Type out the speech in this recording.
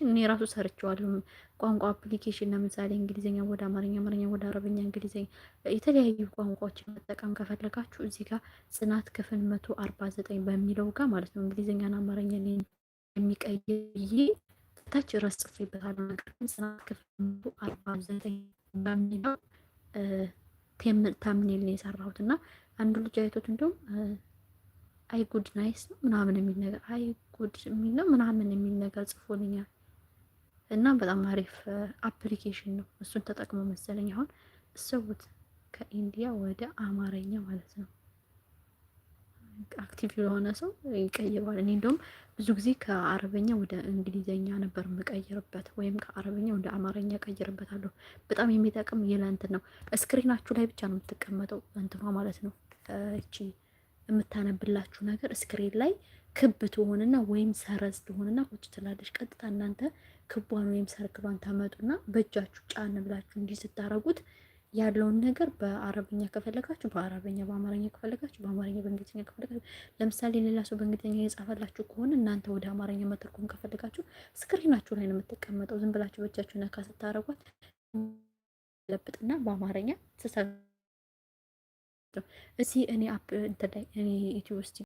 እኔ ራሱ ሰርቼዋለሁ። ቋንቋ አፕሊኬሽን ለምሳሌ እንግሊዝኛ ወደ አማርኛ፣ አማርኛ ወደ አረበኛ፣ እንግሊዝኛ የተለያዩ ቋንቋዎችን መጠቀም ከፈለጋችሁ እዚህ ጋር ጽናት ክፍል 149 በሚለው ጋር ማለት ነው እንግሊዝኛና አማርኛ የሚቀይር ታች ረስ ጽፌበታለሁ። ነገር ግን ጽናት ክፍል 149 በሚለው ታምኔል ነው የሰራሁት እና አንዱ ልጅ አይቶት እንደውም አይ ጉድ ናይስ ምናምን የሚል ነገር አይ ጉድ የሚል ነው ምናምን የሚል ነገር ጽፎልኛል። እና በጣም አሪፍ አፕሊኬሽን ነው። እሱን ተጠቅሞ መሰለኝ አሁን እሰቡት ከኢንዲያ ወደ አማርኛ ማለት ነው አክቲቭ የሆነ ሰው ይቀይረዋል። እኔ እንደውም ብዙ ጊዜ ከአረበኛ ወደ እንግሊዘኛ ነበር የምቀይርበት፣ ወይም ከአረበኛ ወደ አማርኛ ቀይርበታለሁ። በጣም የሚጠቅም የለንትን ነው። ስክሪናችሁ ላይ ብቻ ነው የምትቀመጠው እንትኗ ማለት ነው። እቺ የምታነብላችሁ ነገር ስክሪን ላይ ክብ ትሆንና ወይም ሰረዝ ትሆንና ቁጭ ትላለች። ቀጥታ እናንተ ክቧን ወይም ሰርክሏን ታመጡና በእጃችሁ ጫን ብላችሁ እንዲህ ስታረጉት ያለውን ነገር በአረበኛ ከፈለጋችሁ በአረበኛ፣ በአማርኛ ከፈለጋችሁ በአማርኛ፣ በእንግሊዝኛ ከፈለጋችሁ ለምሳሌ ሌላ ሰው በእንግሊዝኛ የጻፈላችሁ ከሆነ እናንተ ወደ አማርኛ መተርጎም ከፈለጋችሁ ስክሪናችሁ ላይ ነው የምትቀመጠው። ዝም ብላችሁ በእጃችሁ ነካ ስታረጓት ለብጥና በአማርኛ ትሰ እዚህ እኔ አፕ እንትን ላይ እኔ ኢትዮ ውስጥ